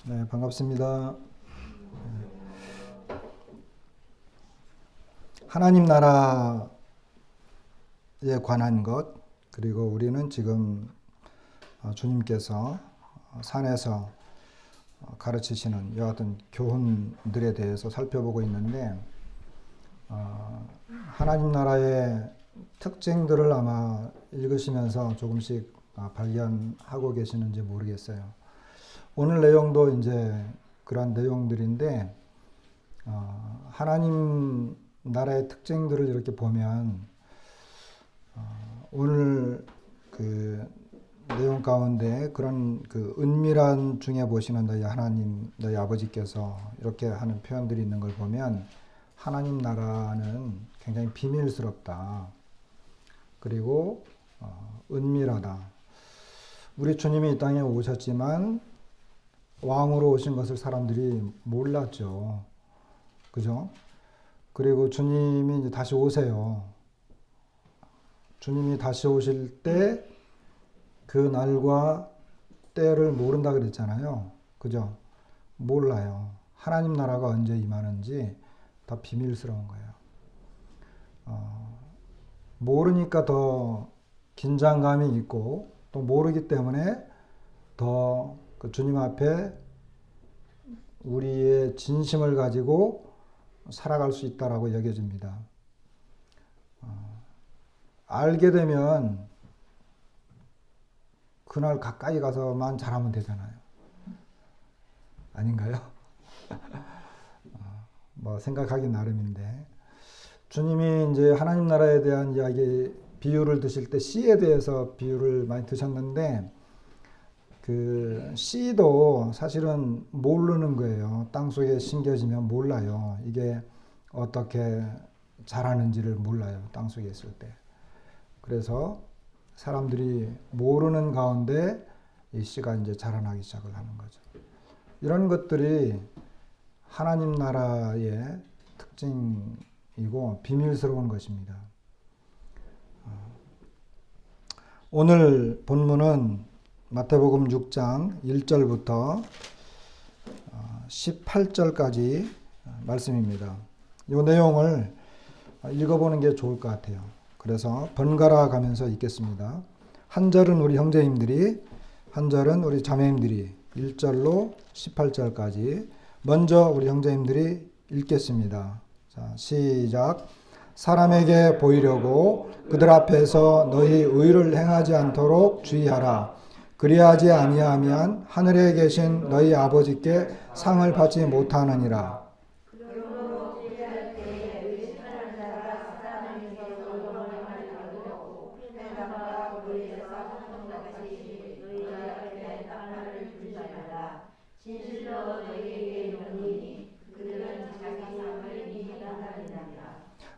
네, 반갑습니다. 하나님 나라에 관한 것, 그리고 우리는 지금 주님께서 산에서 가르치시는 여하튼 교훈들에 대해서 살펴보고 있는데, 하나님 나라의 특징들을 아마 읽으시면서 조금씩 발견하고 계시는지 모르겠어요. 오늘 내용도 이제 그런 내용들인데, 하나님 나라의 특징들을 이렇게 보면, 오늘 그 내용 가운데 그런 그 은밀한 중에 보시는 너희 하나님, 너희 아버지께서 이렇게 하는 표현들이 있는 걸 보면, 하나님 나라는 굉장히 비밀스럽다. 그리고 은밀하다. 우리 주님이 이 땅에 오셨지만 왕으로 오신 것을 사람들이 몰랐죠. 그죠? 그리고 주님이 이제 다시 오세요. 주님이 다시 오실 때 그 날과 때를 모른다 그랬잖아요. 그죠? 몰라요. 하나님 나라가 언제 임하는지 다 비밀스러운 거예요. 모르니까 더 긴장감이 있고, 또 모르기 때문에 더 그 주님 앞에 우리의 진심을 가지고 살아갈 수 있다라고 여겨집니다. 알게 되면 그날 가까이 가서만 잘하면 되잖아요. 아닌가요? 뭐 생각하기 나름인데, 주님이 이제 하나님 나라에 대한 이야기 비유를 드실 때 씨에 대해서 비유를 많이 드셨는데, 그 씨도 사실은 모르는 거예요. 땅속에 심겨지면 몰라요. 이게 어떻게 자라는지를 몰라요. 땅속에 있을 때. 그래서 사람들이 모르는 가운데 이 씨가 이제 자라나기 시작을 하는 거죠. 이런 것들이 하나님 나라의 특징이고 비밀스러운 것입니다. 오늘 본문은 마태복음 6장 1절부터 18절까지 말씀입니다. 이 내용을 읽어보는 게 좋을 것 같아요. 그래서 번갈아 가면서 읽겠습니다. 한 절은 우리 형제님들이, 한 절은 우리 자매님들이 1절로 18절까지 먼저 우리 형제님들이 읽겠습니다. 자, 시작. 사람에게 보이려고 그들 앞에서 너희 의를 행하지 않도록 주의하라. 그리하지 아니하면 하늘에 계신 너희 아버지께 상을 받지 못하느니라.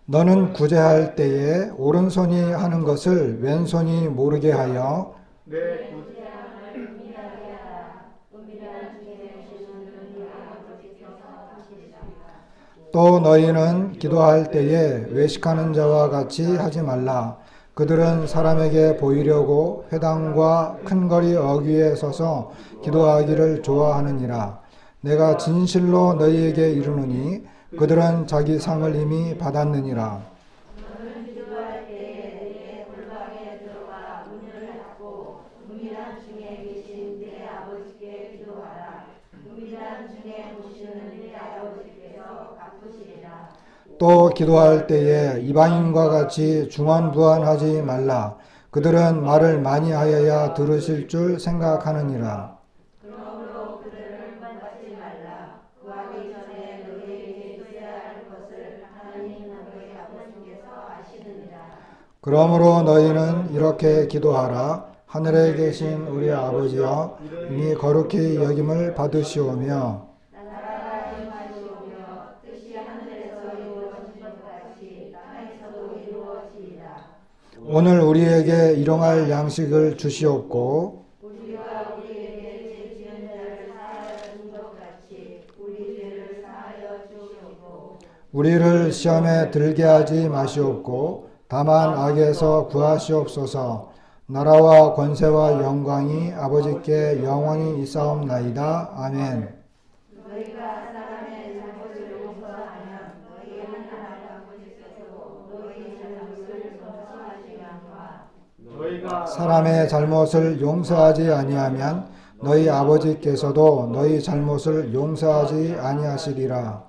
너는 구제할 때에 오른손이 하는 것을 왼손이 모르게 하여 또 너희는 기도할 때에 외식하는 자와 같이 하지 말라. 그들은 사람에게 보이려고 회당과 큰 거리 어귀에 서서 기도하기를 좋아하느니라. 내가 진실로 너희에게 이르노니 그들은 자기 상을 이미 받았느니라. 또 기도할 때에 이방인과 같이 중언부언하지 말라. 그들은 말을 많이 하여야 들으실 줄 생각하느니라. 그러므로 너희는 이렇게 기도하라. 하늘에 계신 우리 아버지여, 이미 거룩히 여김을 받으시오며 오늘 우리에게 일용할 양식을 주시옵고 우리를 시험에 들게 하지 마시옵고 다만 악에서 구하시옵소서. 나라와 권세와 영광이 아버지께 영원히 있사옵나이다. 아멘. 사람의 잘못을 용서하지 아니하면 너희 아버지께서도 너희 잘못을 용서하지 아니하시리라.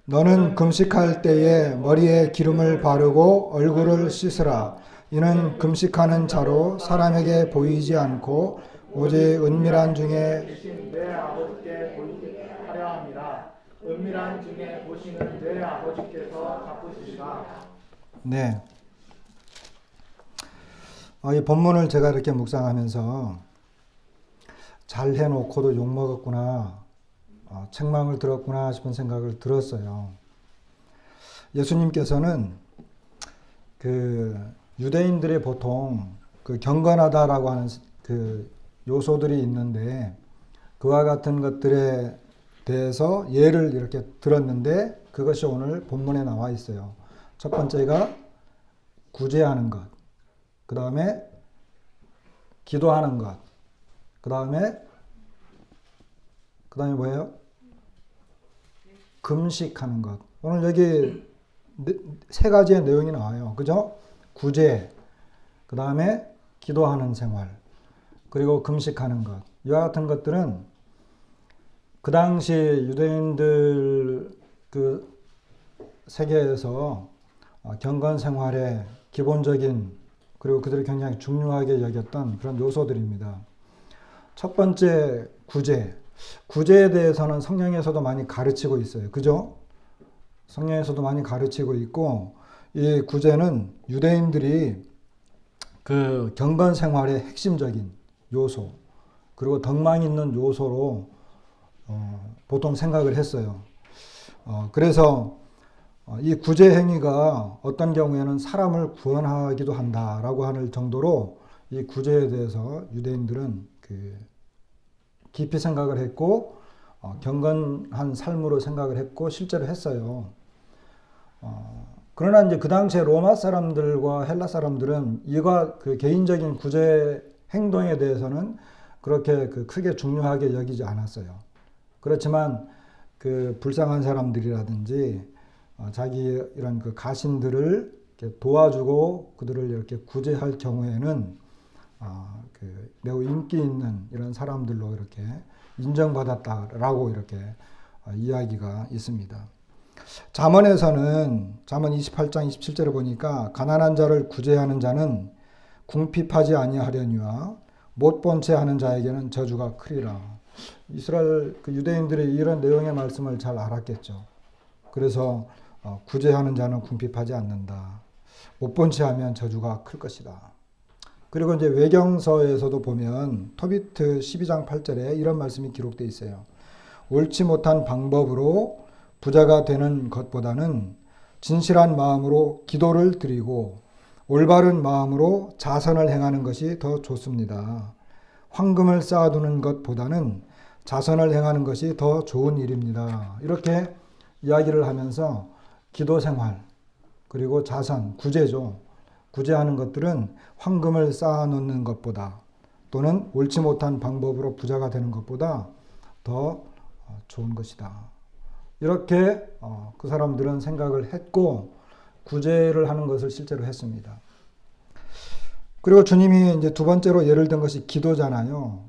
너는 금식할 때에 머리에 기름을 바르고 얼굴을 씻으라. 이는 금식하는 자로 사람에게 보이지 않고 오직 은밀한 중에 계신 내 아버지께 보이게 하려 함이라. 은밀한 중에 보시는 내 아버지께서 갚으시리라. 네. 이 본문을 제가 이렇게 묵상하면서 잘 해놓고도 욕먹었구나, 책망을 들었구나 싶은 생각을 들었어요. 예수님께서는 그 유대인들이 보통 그 경건하다라고 하는 그 요소들이 있는데 그와 같은 것들에 대해서 예를 이렇게 들었는데 그것이 오늘 본문에 나와 있어요. 첫 번째가 구제하는 것, 그 다음에 기도하는 것, 그 다음에 뭐예요? 금식하는 것. 오늘 여기 세 가지의 내용이 나와요. 그죠? 구제, 그 다음에 기도하는 생활, 그리고 금식하는 것. 이와 같은 것들은 그 당시 유대인들 그 세계에서 경건 생활의 기본적인, 그리고 그들이 굉장히 중요하게 여겼던 그런 요소들입니다. 첫 번째, 구제. 구제에 대해서는 성경에서도 많이 가르치고 있어요. 그죠? 성경에서도 많이 가르치고 있고, 이 구제는 유대인들이 그 경건 생활의 핵심적인 요소, 그리고 덕망 있는 요소로 보통 생각을 했어요. 그래서 이 구제 행위가 어떤 경우에는 사람을 구원하기도 한다라고 하는 정도로 이 구제에 대해서 유대인들은 깊이 생각을 했고 경건한 삶으로 생각을 했고 실제로 했어요. 그러나 이제 그 당시에 로마 사람들과 헬라 사람들은 이가 그 개인적인 구제 행동에 대해서는 그렇게 크게 중요하게 여기지 않았어요. 그렇지만 그 불쌍한 사람들이라든지 자기 이런 그 가신들을 이렇게 도와주고 그들을 이렇게 구제할 경우에는 매우 인기 있는 이런 사람들로 이렇게 인정받았다라고 이렇게 이야기가 있습니다. 잠언에서는 잠언 28장 27절을 보니까 가난한 자를 구제하는 자는 궁핍하지 아니하려니와 못 본 채 하는 자에게는 저주가 크리라. 이스라엘 그 유대인들이 이런 내용의 말씀을 잘 알았겠죠. 그래서 구제하는 자는 궁핍하지 않는다. 못 본 채 하면 저주가 클 것이다. 그리고 이제 외경서에서도 보면 토비트 12장 8절에 이런 말씀이 기록되어 있어요. 옳지 못한 방법으로 부자가 되는 것보다는 진실한 마음으로 기도를 드리고 올바른 마음으로 자선을 행하는 것이 더 좋습니다. 황금을 쌓아두는 것보다는 자선을 행하는 것이 더 좋은 일입니다. 이렇게 이야기를 하면서 기도 생활, 그리고 자선, 구제죠. 구제하는 것들은 황금을 쌓아놓는 것보다 또는 옳지 못한 방법으로 부자가 되는 것보다 더 좋은 것이다. 이렇게 그 사람들은 생각을 했고 구제를 하는 것을 실제로 했습니다. 그리고 주님이 이제 두 번째로 예를 든 것이 기도잖아요.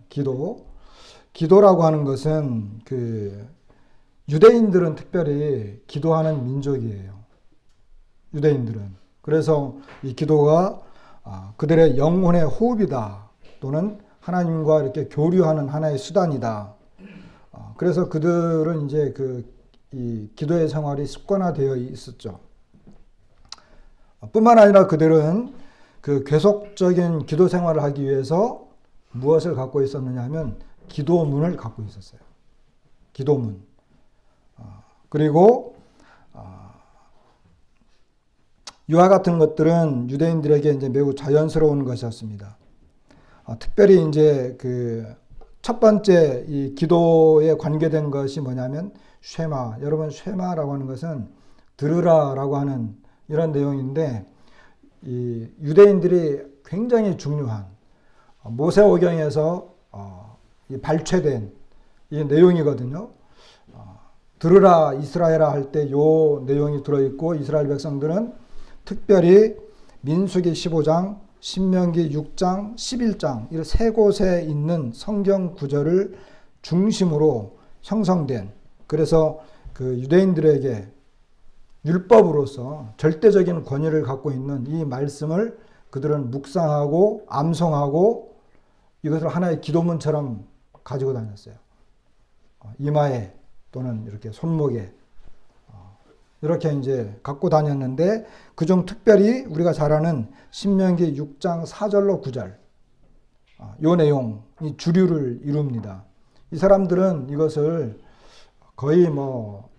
기도라고 하는 것은 유대인들은 특별히 기도하는 민족이에요. 유대인들은. 그래서 이 기도가 그들의 영혼의 호흡이다. 또는 하나님과 이렇게 교류하는 하나의 수단이다. 그래서 그들은 이제 이 기도의 생활이 습관화되어 있었죠. 뿐만 아니라 그들은 그 계속적인 기도 생활을 하기 위해서 무엇을 갖고 있었느냐 하면 기도문을 갖고 있었어요. 기도문. 그리고 이와 같은 것들은 유대인들에게 이제 매우 자연스러운 것이었습니다. 특별히 이제 그 첫 번째 이 기도에 관계된 것이 뭐냐면 쉐마. 여러분 쉐마라고 하는 것은 들으라라고 하는 이런 내용인데 이 유대인들이 굉장히 중요한 모세오경에서 이 발췌된 이 내용이거든요. 들으라 이스라엘아 할 때 요 내용이 들어있고 이스라엘 백성들은 특별히 민수기 15장, 신명기 6장, 11장 이 세 곳에 있는 성경 구절을 중심으로 형성된 그래서 그 유대인들에게 율법으로서 절대적인 권위를 갖고 있는 이 말씀을 그들은 묵상하고 암송하고 이것을 하나의 기도문처럼 가지고 다녔어요. 이마에 또는 이렇게 손목에 이렇게 이제 갖고 다녔는데 그중 특별히 우리가 잘 아는 신명기 6장 4절로 9절 이 내용이 주류를 이룹니다. 이 사람들은 이것을 거의 뭐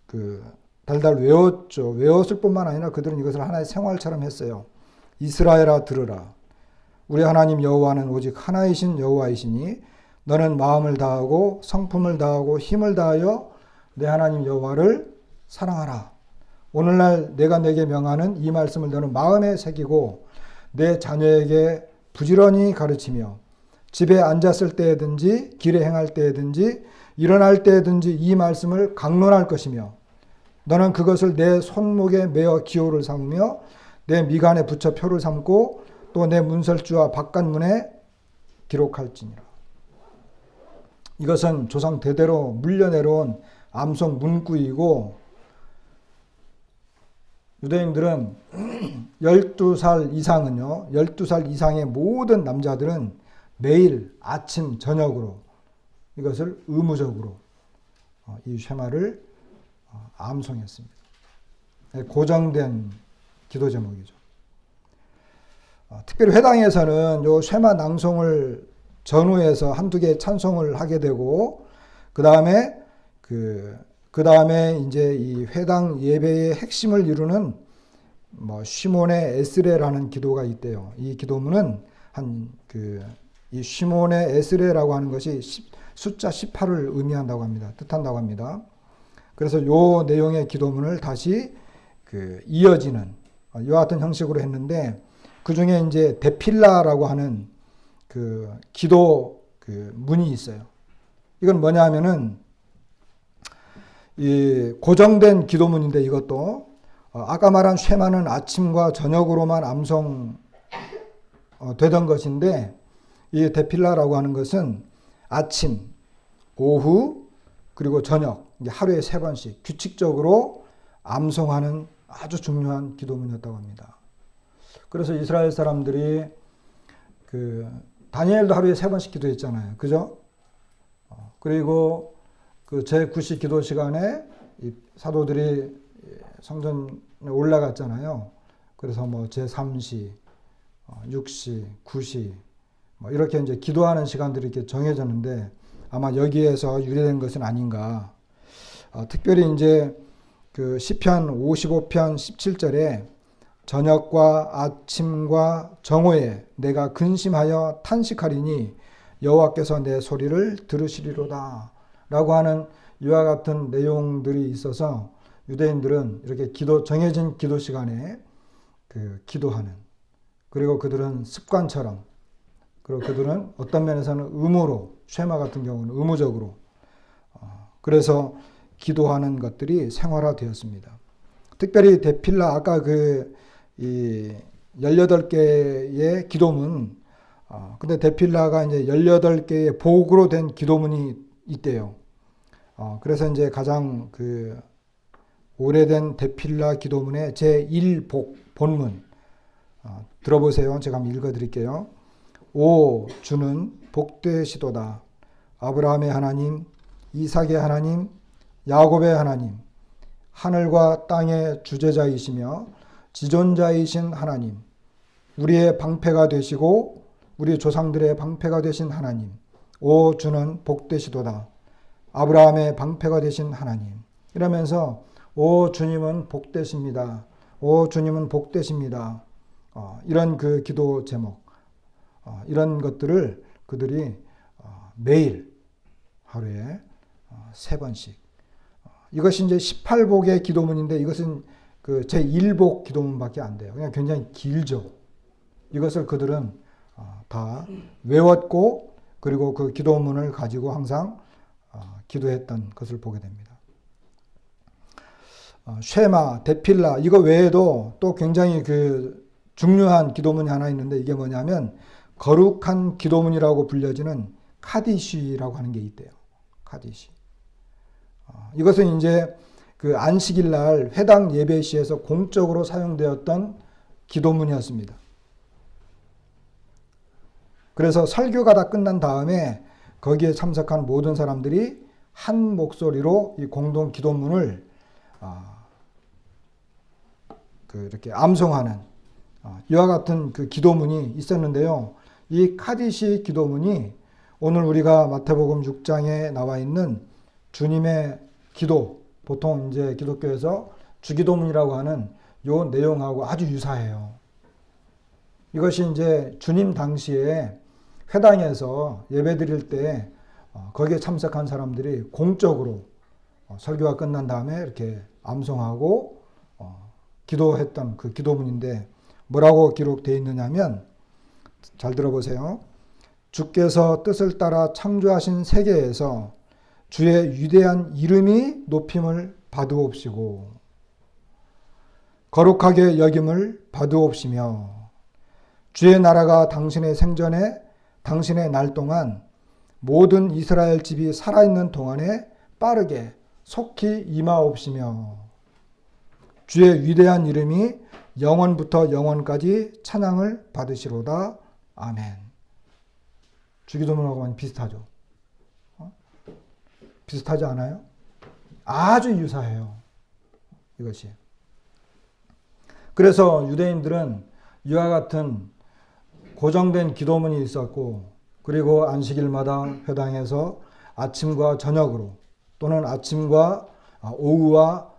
그 달달 외웠죠. 외웠을 뿐만 아니라 그들은 이것을 하나의 생활처럼 했어요. 이스라엘아 들으라. 우리 하나님 여호와는 오직 하나이신 여호와이시니 너는 마음을 다하고 성품을 다하고 힘을 다하여 내 하나님 여호와를 사랑하라. 오늘날 내가 내게 명하는 이 말씀을 너는 마음에 새기고 내 자녀에게 부지런히 가르치며 집에 앉았을 때든지 길에 행할 때든지 일어날 때든지 이 말씀을 강론할 것이며 너는 그것을 내 손목에 메어 기호를 삼으며 내 미간에 붙여 표를 삼고 또 내 문설주와 바깥문에 기록할지니라. 이것은 조상 대대로 물려내려온 암송 문구이고 유대인들은 12살 이상은요, 12살 이상의 모든 남자들은 매일 아침, 저녁으로 이것을 의무적으로 이 쉐마를 암송했습니다. 고정된 기도 제목이죠. 특별히 회당에서는 요 쉐마 낭송을 전후해서 한두 개 찬송을 하게 되고, 그 다음에 이제 이 회당 예배의 핵심을 이루는 쉬몬의 에스레라는 기도가 있대요. 이 기도문은 이 쉬몬의 에스레라고 하는 것이 숫자 18을 의미한다고 합니다. 뜻한다고 합니다. 그래서 요 내용의 기도문을 다시 이어지는 이와 같은 형식으로 했는데 그 중에 이제 데필라라고 하는 기도 문이 있어요. 이건 뭐냐 하면은 이 고정된 기도문인데 이것도 아까 말한 쉐마는 아침과 저녁으로만 암송 되던 것인데 이 데필라라고 하는 것은 아침, 오후 그리고 저녁 하루에 3번씩 규칙적으로 암송하는 아주 중요한 기도문이었다고 합니다. 그래서 이스라엘 사람들이 다니엘도 하루에 3번씩 기도했잖아요. 그죠? 그리고 제9시 기도 시간에 이 사도들이 성전에 올라갔잖아요. 그래서 제3시, 6시, 9시 이렇게 이제 기도하는 시간들이 이렇게 정해졌는데 아마 여기에서 유래된 것은 아닌가. 특별히 이제 시편 55편 17절에 저녁과 아침과 정오에 내가 근심하여 탄식하리니 여호와께서 내 소리를 들으시리로다 라고 하는 이와 같은 내용들이 있어서 유대인들은 이렇게 정해진 기도 시간에 기도하는, 그리고 그들은 습관처럼, 그리고 그들은 어떤 면에서는 의무로, 쉐마 같은 경우는 의무적으로 그래서 기도하는 것들이 생활화되었습니다. 특별히 데필라 아까 이 18개의 기도문, 근데 데필라가 이제 18개의 복으로 된 기도문이 있대요. 그래서 이제 가장 오래된 데필라 기도문의 제1복 본문 들어보세요. 제가 한번 읽어드릴게요. 오 주는 복되시도다. 아브라함의 하나님, 이삭의 하나님, 야곱의 하나님, 하늘과 땅의 주재자이시며 지존자이신 하나님, 우리의 방패가 되시고 우리 조상들의 방패가 되신 하나님, 오 주는 복되시도다. 아브라함의 방패가 되신 하나님. 이러면서 오 주님은 복되십니다. 오 주님은 복되십니다. 이런 기도 제목. 이런 것들을 그들이 매일 하루에 3번씩. 이것이 이제 18복의 기도문인데 이것은 그 제1복 기도문밖에 안 돼요. 그냥 굉장히 길죠. 이것을 그들은 다 외웠고 그리고 그 기도문을 가지고 항상 기도했던 것을 보게 됩니다. 쉐마, 데필라 이거 외에도 또 굉장히 그 중요한 기도문이 하나 있는데 이게 뭐냐면 거룩한 기도문이라고 불려지는 카디시라고 하는 게 있대요. 카디시. 이것은 이제 그 안식일 날 회당 예배 시에서 공적으로 사용되었던 기도문이었습니다. 그래서 설교가 다 끝난 다음에 거기에 참석한 모든 사람들이 한 목소리로 이 공동 기도문을 이렇게 암송하는 이와 같은 그 기도문이 있었는데요. 이 카디시 기도문이 오늘 우리가 마태복음 6장에 나와 있는 주님의 기도, 보통 이제 기독교에서 주기도문이라고 하는 요 내용하고 아주 유사해요. 이것이 이제 주님 당시에 회당에서 예배 드릴 때 거기에 참석한 사람들이 공적으로 설교가 끝난 다음에 이렇게 암송하고 기도했던 그 기도문인데 뭐라고 기록되어 있느냐면 잘 들어보세요. 주께서 뜻을 따라 창조하신 세계에서 주의 위대한 이름이 높임을 받으옵시고 거룩하게 여김을 받으옵시며 주의 나라가 당신의 생전에 당신의 날 동안 모든 이스라엘 집이 살아있는 동안에 빠르게 속히 임하옵시며 주의 위대한 이름이 영원부터 영원까지 찬양을 받으시로다. 아멘. 주기도문하고 많이 비슷하죠. 비슷하지 않아요? 아주 유사해요. 이것이. 그래서 유대인들은 이와 같은 고정된 기도문이 있었고 그리고 안식일마다 회당에서 아침과 저녁으로 또는 아침과 오후와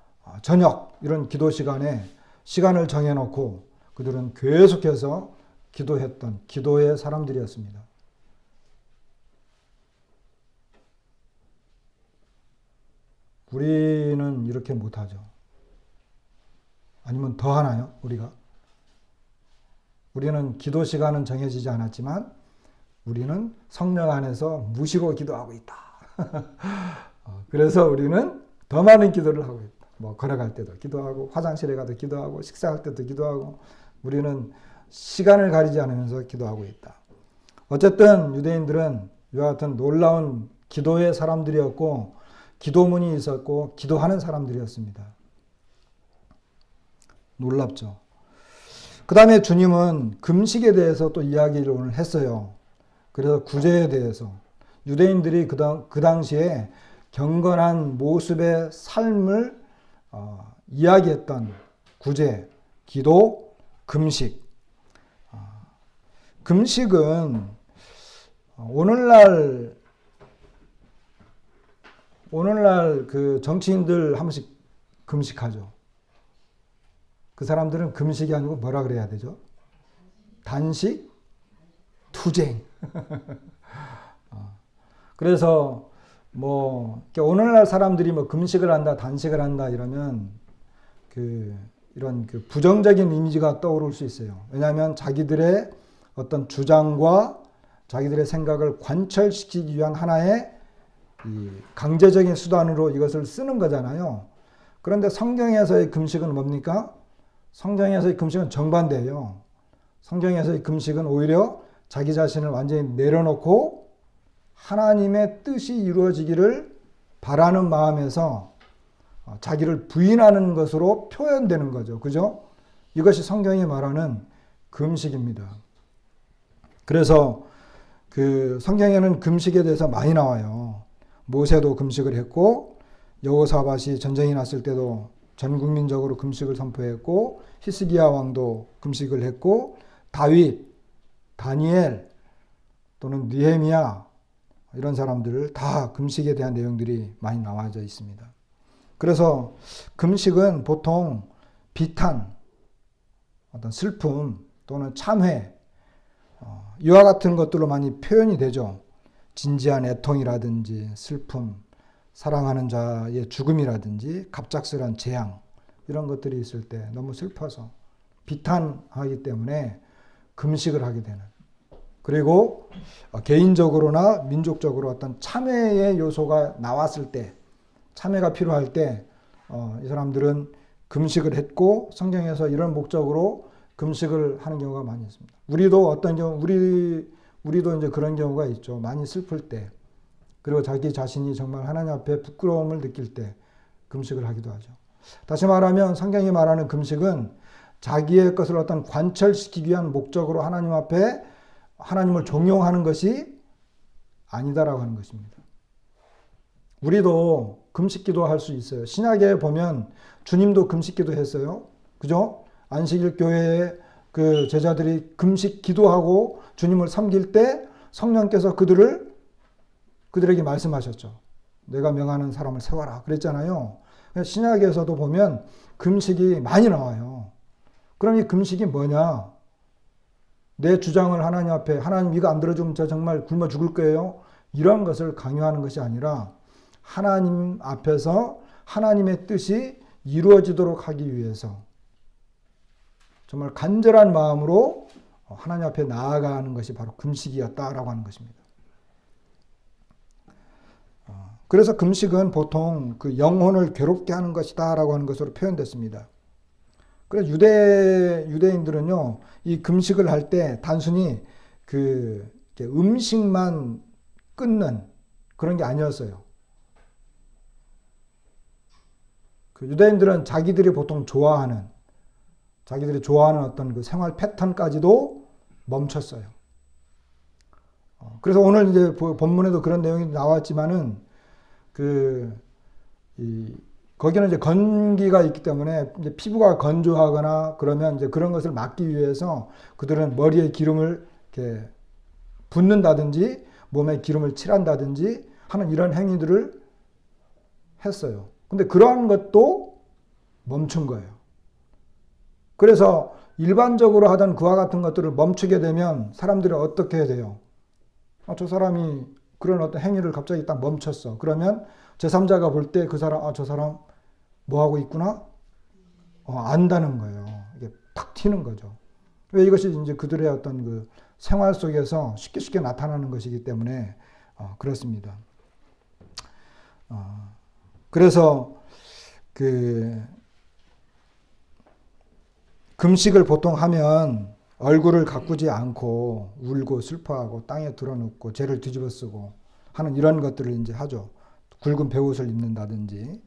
저녁 이런 기도 시간에 시간을 정해놓고 그들은 계속해서 기도했던 기도의 사람들이었습니다. 우리는 이렇게 못하죠. 아니면 더 하나요? 우리는 기도 시간은 정해지지 않았지만 우리는 성령 안에서 무시고 기도하고 있다. 그래서 우리는 더 많은 기도를 하고 있다. 뭐 걸어갈 때도 기도하고 화장실에 가도 기도하고 식사할 때도 기도하고 우리는 시간을 가리지 않으면서 기도하고 있다. 어쨌든 유대인들은 이와 같은 놀라운 기도의 사람들이었고 기도문이 있었고 기도하는 사람들이었습니다. 놀랍죠. 그 다음에 주님은 금식에 대해서 또 이야기를 오늘 했어요. 그래서 구제에 대해서 유대인들이 그 당시에 경건한 모습의 삶을 이야기했던 구제, 기도, 금식. 금식은 오늘날 그 정치인들 한 번씩 금식하죠. 그 사람들은 금식이 아니고 뭐라 그래야 되죠? 단식, 투쟁. 그래서 뭐 오늘날 사람들이 뭐 금식을 한다, 단식을 한다 이러면 이런 부정적인 이미지가 떠오를 수 있어요. 왜냐하면 자기들의 어떤 주장과 자기들의 생각을 관철시키기 위한 하나의 이 강제적인 수단으로 이것을 쓰는 거잖아요. 그런데 성경에서의 금식은 뭡니까? 성경에서의 금식은 정반대예요. 성경에서의 금식은 오히려 자기 자신을 완전히 내려놓고 하나님의 뜻이 이루어지기를 바라는 마음에서 자기를 부인하는 것으로 표현되는 거죠. 그죠? 이것이 성경이 말하는 금식입니다. 그래서 그 성경에는 금식에 대해서 많이 나와요. 모세도 금식을 했고 여호사밧이 전쟁이 났을 때도 전 국민적으로 금식을 선포했고 히스기야 왕도 금식을 했고 다윗, 다니엘 또는 느헤미야 이런 사람들 다 금식에 대한 내용들이 많이 나와져 있습니다. 그래서 금식은 보통 비탄, 어떤 슬픔 또는 참회 이와 같은 것들로 많이 표현이 되죠. 진지한 애통이라든지 슬픔, 사랑하는 자의 죽음이라든지 갑작스러운 재앙, 이런 것들이 있을 때 너무 슬퍼서 비탄하기 때문에 금식을 하게 되는, 그리고 개인적으로나 민족적으로 어떤 참회의 요소가 나왔을 때, 참회가 필요할 때 이 사람들은 금식을 했고, 성경에서 이런 목적으로 금식을 하는 경우가 많이 있습니다. 우리도 어떤 경우, 우리도 이제 그런 경우가 있죠. 많이 슬플 때, 그리고 자기 자신이 정말 하나님 앞에 부끄러움을 느낄 때 금식을 하기도 하죠. 다시 말하면 성경이 말하는 금식은 자기의 것을 어떤 관철시키기 위한 목적으로 하나님 앞에 하나님을 종용하는 것이 아니다라고 하는 것입니다. 우리도 금식기도 할 수 있어요. 신약에 보면 주님도 금식기도 했어요. 그죠? 안식일 교회에 그 제자들이 금식 기도하고 주님을 섬길 때 성령께서 그들에게 말씀하셨죠. 내가 명하는 사람을 세워라 그랬잖아요. 신약에서도 보면 금식이 많이 나와요. 그럼 이 금식이 뭐냐? 내 주장을 하나님 앞에, 하나님 이거 안 들어주면 저 정말 굶어 죽을 거예요, 이런 것을 강요하는 것이 아니라 하나님 앞에서 하나님의 뜻이 이루어지도록 하기 위해서 정말 간절한 마음으로 하나님 앞에 나아가는 것이 바로 금식이었다라고 하는 것입니다. 그래서 금식은 보통 그 영혼을 괴롭게 하는 것이다라고 하는 것으로 표현됐습니다. 그래서 유대인들은요, 이 금식을 할 때 단순히 그 음식만 끊는 그런 게 아니었어요. 그 유대인들은 자기들이 좋아하는 어떤 그 생활 패턴까지도 멈췄어요. 그래서 오늘 이제 본문에도 그런 내용이 나왔지만은 거기는 이제 건기가 있기 때문에 이제 피부가 건조하거나 그러면 이제 그런 것을 막기 위해서 그들은 머리에 기름을 이렇게 붓는다든지 몸에 기름을 칠한다든지 하는 이런 행위들을 했어요. 근데 그러한 것도 멈춘 거예요. 그래서 일반적으로 하던 그와 같은 것들을 멈추게 되면 사람들이 어떻게 해야 돼요? 저 사람이 그런 어떤 행위를 갑자기 딱 멈췄어. 그러면 제3자가 볼 때 그 사람, 저 사람 뭐 하고 있구나? 안다는 거예요. 이게 탁 튀는 거죠. 왜? 이것이 이제 그들의 어떤 그 생활 속에서 쉽게 나타나는 것이기 때문에 그렇습니다. 그래서 그 금식을 보통 하면 얼굴을 가꾸지 않고 울고 슬퍼하고 땅에 드러눕고 죄를 뒤집어 쓰고 하는 이런 것들을 이제 하죠. 굵은 베옷을 입는다든지.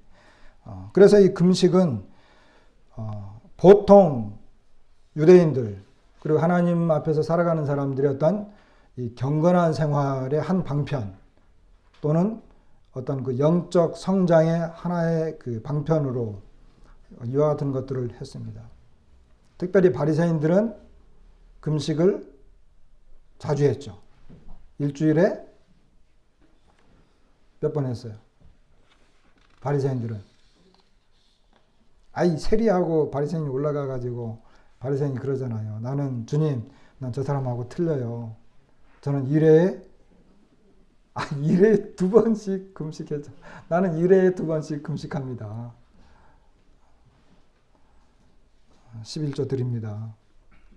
그래서 이 금식은 보통 유대인들 그리고 하나님 앞에서 살아가는 사람들의 어떤 이 경건한 생활의 한 방편 또는 어떤 그 영적 성장의 하나의 그 방편으로 이와 같은 것들을 했습니다. 특별히 바리새인들은 금식을 자주 했죠. 일주일에 몇 번 했어요? 바리새인들은. 세리하고 바리새인이 올라가가지고 바리새인이 그러잖아요. 나는 주님, 난 저 사람하고 틀려요. 저는 일회에 2번씩 금식했죠. 나는 1회에 2번씩 금식합니다. 11조 드립니다.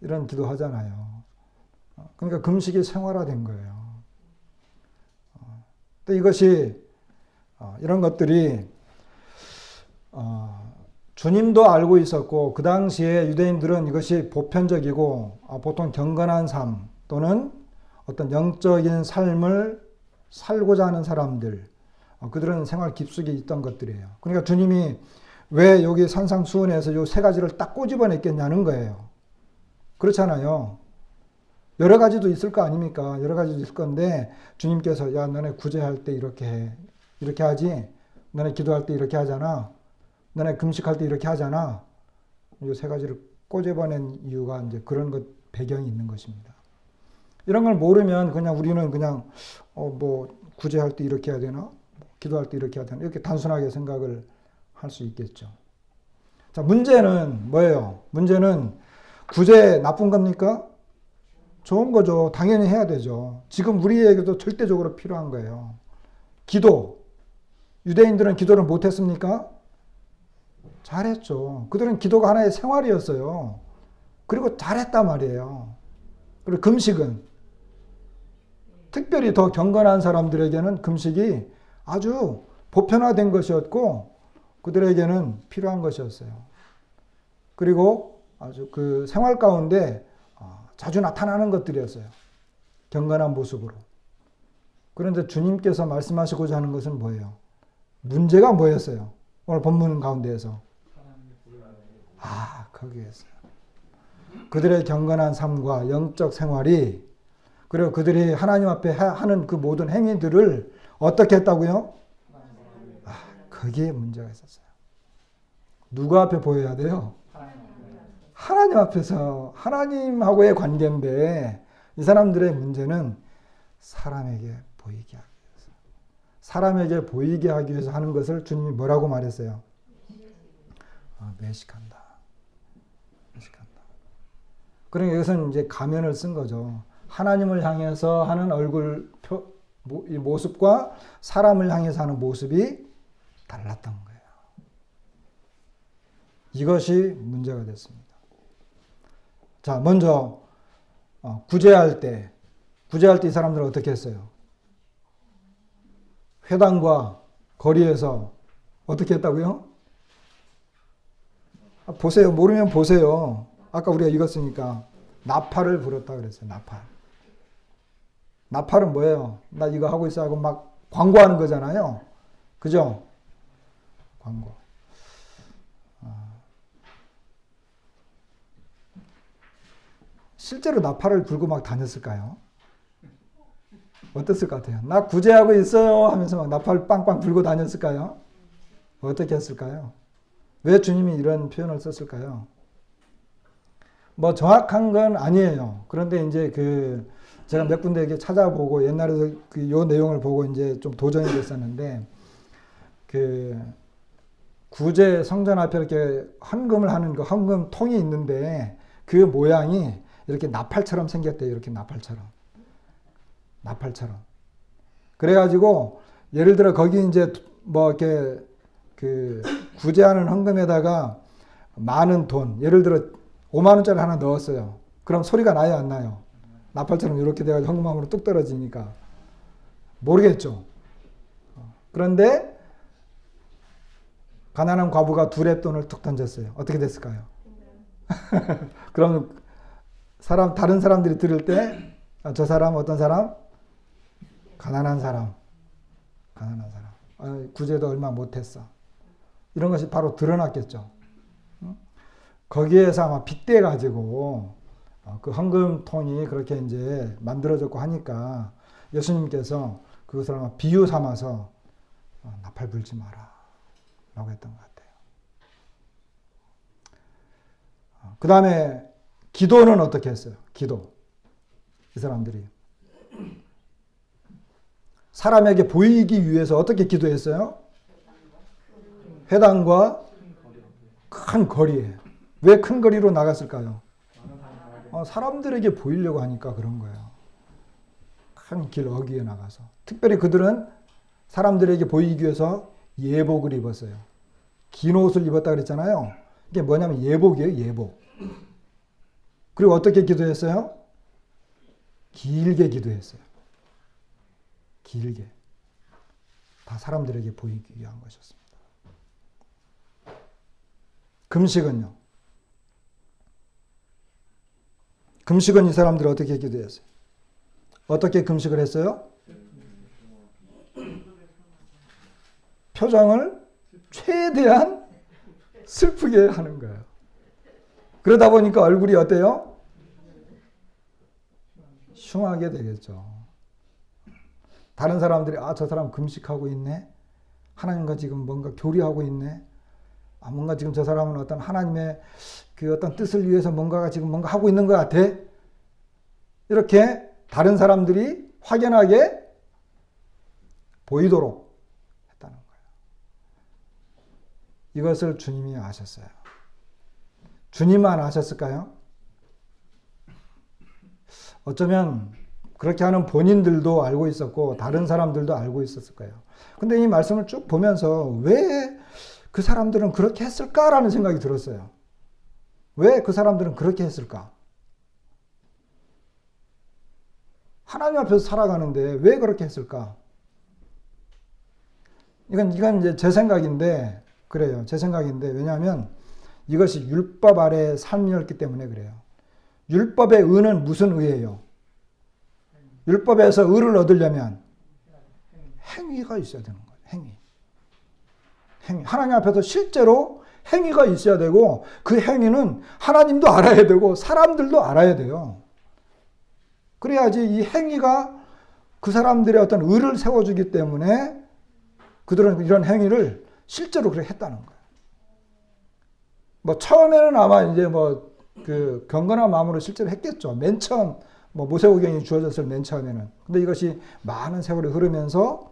이런 기도 하잖아요. 그러니까 금식이 생활화된 거예요. 근데 이것이 이런 것들이 주님도 알고 있었고 그 당시에 유대인들은 이것이 보편적이고 보통 경건한 삶 또는 어떤 영적인 삶을 살고자 하는 사람들, 그들은 생활 깊숙이 있던 것들이에요. 그러니까 주님이 왜 여기 산상수훈에서 이 세 가지를 딱 꼬집어냈겠냐는 거예요. 그렇잖아요. 여러 가지도 있을 거 아닙니까? 여러 가지도 있을 건데 주님께서 야 너네 구제할 때 이렇게 해. 이렇게 하지. 너네 기도할 때 이렇게 하잖아. 너네 금식할 때 이렇게 하잖아. 이 세 가지를 꼬집어낸 이유가 이제 그런 것 배경이 있는 것입니다. 이런 걸 모르면 우리는 뭐 구제할 때 이렇게 해야 되나? 기도할 때 이렇게 해야 되나? 이렇게 단순하게 생각을 할 수 있겠죠. 자, 문제는 뭐예요? 문제는 구제 나쁜 겁니까? 좋은 거죠. 당연히 해야 되죠. 지금 우리에게도 절대적으로 필요한 거예요. 기도. 유대인들은 기도를 못했습니까? 잘했죠. 그들은 기도가 하나의 생활이었어요. 그리고 잘했단 말이에요. 그리고 금식은 특별히 더 경건한 사람들에게는 금식이 아주 보편화된 것이었고 그들에게는 필요한 것이었어요. 그리고 아주 그 생활 가운데 자주 나타나는 것들이었어요. 경건한 모습으로. 그런데 주님께서 말씀하시고자 하는 것은 뭐예요? 문제가 뭐였어요? 오늘 본문 가운데에서. 거기에서요. 그들의 경건한 삶과 영적 생활이 그리고 그들이 하나님 앞에 하는 그 모든 행위들을 어떻게 했다고요? 거기에 문제가 있었어요. 누구 앞에 보여야 돼요? 하나님 앞에서 하나님하고의 관계인데 이 사람들의 문제는 사람에게 보이게 하기 위해서. 사람에게 보이게 하기 위해서 하는 것을 주님이 뭐라고 말했어요? 매식한다. 매식한다. 그러니까 이것은 이제 가면을 쓴 거죠. 하나님을 향해서 하는 얼굴 이 모습과 사람을 향해서 하는 모습이 달랐던 거예요. 이것이 문제가 됐습니다. 자, 먼저 구제할 때 이 사람들은 어떻게 했어요? 회당과 거리에서 어떻게 했다고요? 보세요. 모르면 보세요. 아까 우리가 읽었으니까 나팔을 불었다 그랬어요. 나팔. 나팔은 뭐예요? 나 이거 하고 있어 하고 막 광고하는 거잖아요. 그죠? 광고. 실제로 나팔을 불고 막 다녔을까요? 어땠을 것 같아요? 나 구제하고 있어요 하면서 막 나팔 빵빵 불고 다녔을까요? 어떻게 했을까요? 왜 주님이 이런 표현을 썼을까요? 뭐 정확한 건 아니에요. 그런데 이제 제가 몇 군데 이렇게 찾아보고 옛날에도 요 내용을 보고 이제 좀 도전이 됐었는데 구제 성전 앞에 이렇게 헌금을 하는 그 헌금통이 있는데 그 모양이 이렇게 나팔처럼 생겼대요. 이렇게 나팔처럼. 그래가지고 예를 들어 거기 이제 뭐 이렇게 구제하는 헌금에다가 많은 돈, 예를 들어 5만 원짜리 하나 넣었어요. 그럼 소리가 나요, 안 나요? 나팔처럼 이렇게 돼가지고 헌금함으로 뚝 떨어지니까 모르겠죠. 그런데 가난한 과부가 두 랩돈을 툭 던졌어요. 어떻게 됐을까요? 그럼 다른 사람들이 들을 때 저 사람 어떤 사람? 가난한 사람. 구제도 얼마 못했어. 이런 것이 바로 드러났겠죠. 거기에서 아마 빗대 가지고 그 헌금통이 그렇게 이제 만들어졌고 하니까 예수님께서 그것을 아마 비유 삼아서 나팔 불지 마라 라고 했던 것 같아요. 그 다음에 기도는 어떻게 했어요? 기도. 이 사람들이 사람에게 보이기 위해서 어떻게 기도했어요? 회당과 큰 거리에. 왜 큰 거리로 나갔을까요? 사람들에게 보이려고 하니까 그런 거예요. 큰 길 어귀에 나가서. 특별히 그들은 사람들에게 보이기 위해서 예복을 입었어요. 긴 옷을 입었다 그랬잖아요. 이게 뭐냐면 예복이에요. 예복. 그리고 어떻게 기도했어요? 길게 기도했어요. 길게. 다 사람들에게 보이기 위한 것이었습니다. 금식은요? 금식은 이 사람들이 어떻게 기도했어요? 어떻게 금식을 했어요? 표정을 최대한 슬프게 하는 거예요. 그러다 보니까 얼굴이 어때요? 흉하게 되겠죠. 다른 사람들이 저 사람 금식하고 있네. 하나님과 지금 뭔가 교류하고 있네. 뭔가 지금 저 사람은 어떤 하나님의 그 어떤 뜻을 위해서 뭔가 하고 있는 것 같아. 이렇게 다른 사람들이 확연하게 보이도록 했다는 거예요. 이것을 주님이 아셨어요. 주님만 아셨을까요? 어쩌면 그렇게 하는 본인들도 알고 있었고 다른 사람들도 알고 있었을 거예요. 근데 이 말씀을 쭉 보면서 왜 그 사람들은 그렇게 했을까라는 생각이 들었어요. 왜 그 사람들은 그렇게 했을까? 하나님 앞에서 살아가는데 왜 그렇게 했을까? 이건 이제 제 생각인데, 그래요. 제 생각인데, 왜냐하면 이것이 율법 아래의 삶이었기 때문에 그래요. 율법의 의는 무슨 의예요? 율법에서 의를 얻으려면 행위가 있어야 되는 거예요. 행위. 하나님 앞에서 실제로 행위가 있어야 되고, 그 행위는 하나님도 알아야 되고, 사람들도 알아야 돼요. 그래야지 이 행위가 그 사람들의 어떤 의를 세워주기 때문에 그들은 이런 행위를 실제로 그렇게 했다는 거예요. 뭐 처음에는 아마 이제 뭐 그 경건한 마음으로 실제로 했겠죠. 맨 처음 뭐 모세오경이 주어졌을 맨 처음에는. 근데 이것이 많은 세월이 흐르면서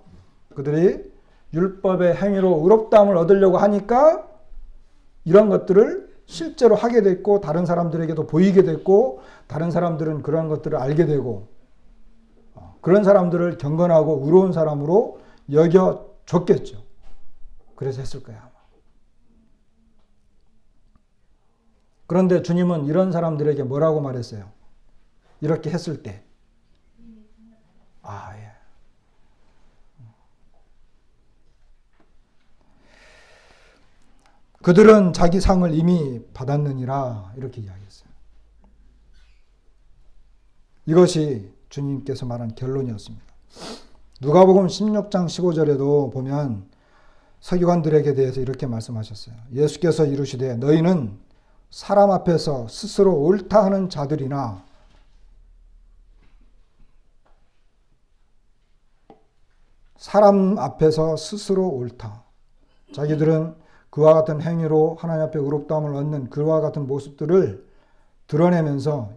그들이 율법의 행위로 의롭다함을 얻으려고 하니까 이런 것들을 실제로 하게 됐고 다른 사람들에게도 보이게 됐고 다른 사람들은 그런 것들을 알게 되고 그런 사람들을 경건하고 의로운 사람으로 여겨줬겠죠. 그래서 했을 거야 아마. 그런데 주님은 이런 사람들에게 뭐라고 말했어요? 이렇게 했을 때 예. 그들은 자기 상을 이미 받았느니라 이렇게 이야기했어요. 이것이 주님께서 말한 결론이었습니다. 누가복음 16장 15절에도 보면 서기관들에게 대해서 이렇게 말씀하셨어요. 예수께서 이르시되 너희는 사람 앞에서 스스로 옳다 하는 자들이나 사람 앞에서 스스로 옳다. 자기들은 그와 같은 행위로 하나님 앞에 의롭다함을 얻는 그와 같은 모습들을 드러내면서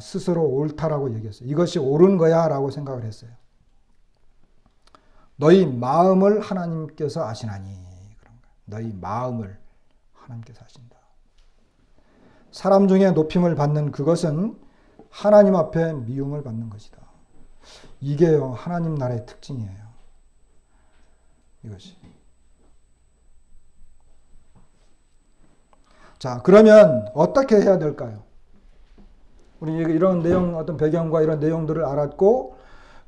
스스로 옳다라고 얘기했어요. 이것이 옳은 거야 라고 생각을 했어요. 너희 마음을 하나님께서 아시나니 그런 거예요. 너희 마음을 하나님께서 아신다. 사람 중에 높임을 받는 그것은 하나님 앞에 미움을 받는 것이다. 이게요 하나님 나라의 특징이에요. 이것이. 자, 그러면 어떻게 해야 될까요? 우리 이런 내용, 어떤 배경과 이런 내용들을 알았고,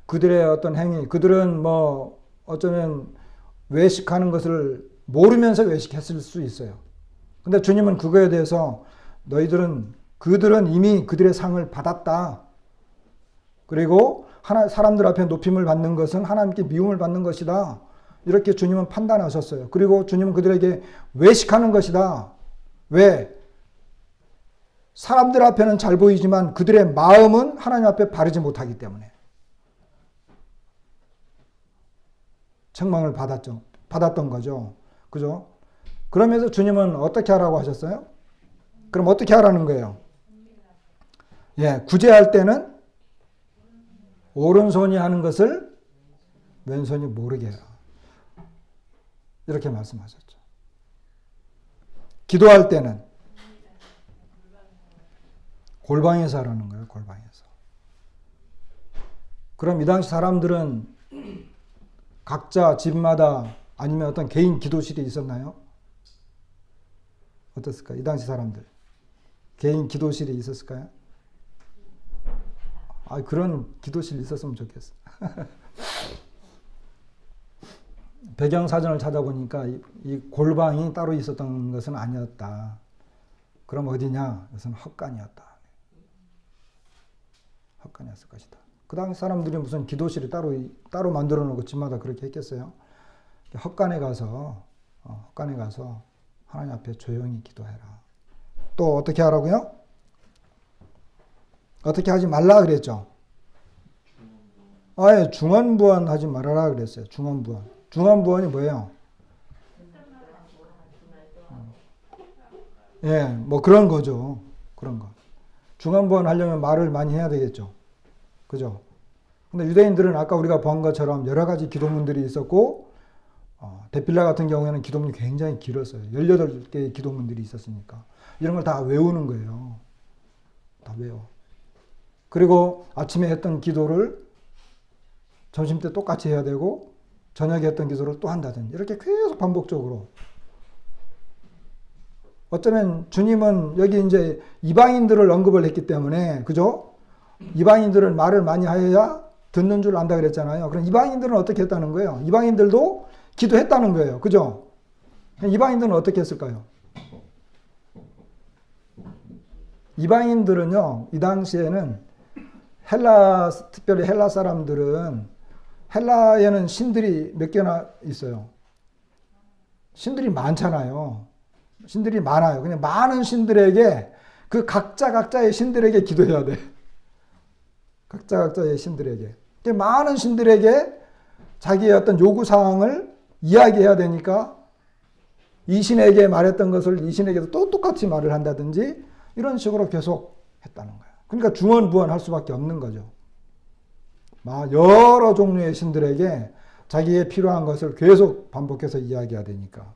그들의 어떤 행위, 그들은 뭐, 어쩌면 외식하는 것을 모르면서 외식했을 수 있어요. 근데 주님은 그거에 대해서 그들은 이미 그들의 상을 받았다. 그리고 사람들 앞에 높임을 받는 것은 하나님께 미움을 받는 것이다. 이렇게 주님은 판단하셨어요. 그리고 주님은 그들에게 외식하는 것이다. 왜? 사람들 앞에는 잘 보이지만 그들의 마음은 하나님 앞에 바르지 못하기 때문에. 책망을 받았던 거죠. 그죠? 그러면서 주님은 어떻게 하라고 하셨어요? 그럼 어떻게 하라는 거예요? 구제할 때는 오른손이 하는 것을 왼손이 모르게 해라. 이렇게 말씀하셨죠. 기도할 때는 골방에서 하라는 거예요. 골방에서. 그럼 이 당시 사람들은 각자 집마다 아니면 어떤 개인 기도실이 있었나요? 어떻습니까? 이 당시 사람들. 개인 기도실이 있었을까요? 그런 기도실 있었으면 좋겠어. 배경 사전을 찾아보니까 이 골방이 따로 있었던 것은 아니었다. 그럼 어디냐? 이것은 헛간이었다. 헛간이었을 것이다. 그 당시 사람들이 무슨 기도실이 따로 만들어 놓고 집마다 그렇게 했겠어요? 헛간에 가서 하나님 앞에 조용히 기도해라. 또 어떻게 하라고요? 어떻게 하지 말라 그랬죠? 중언부언 하지 말아라 그랬어요. 중언부언. 중언부언이 뭐예요? 뭐 그런 거죠. 그런 거. 중언부언 하려면 말을 많이 해야 되겠죠. 그죠? 근데 유대인들은 아까 우리가 본 것처럼 여러 가지 기도문들이 있었고, 데필라 같은 경우에는 기도문이 굉장히 길었어요. 18개의 기도문들이 있었으니까. 이런 걸 다 외우는 거예요. 다 외워. 그리고 아침에 했던 기도를 점심 때 똑같이 해야 되고 저녁에 했던 기도를 또 한다든지 이렇게 계속 반복적으로. 어쩌면 주님은 여기 이제 이방인들을 언급을 했기 때문에, 그죠? 이방인들은 말을 많이 하여야 듣는 줄 안다 그랬잖아요. 그럼 이방인들은 어떻게 했다는 거예요? 이방인들도 기도했다는 거예요. 그죠? 이방인들은 어떻게 했을까요? 이방인들은요, 이 당시에는 특별히 헬라 사람들은, 헬라에는 신들이 몇 개나 있어요. 신들이 많잖아요. 신들이 많아요. 그냥 많은 신들에게, 그 각자의 신들에게 기도해야 돼. 각자의 신들에게. 많은 신들에게 자기의 어떤 요구사항을 이야기해야 되니까 이 신에게 말했던 것을 이 신에게도 또 똑같이 말을 한다든지 이런 식으로 계속 했다는 거예요. 그러니까 중언부언할 수밖에 없는 거죠. 여러 종류의 신들에게 자기의 필요한 것을 계속 반복해서 이야기해야 되니까.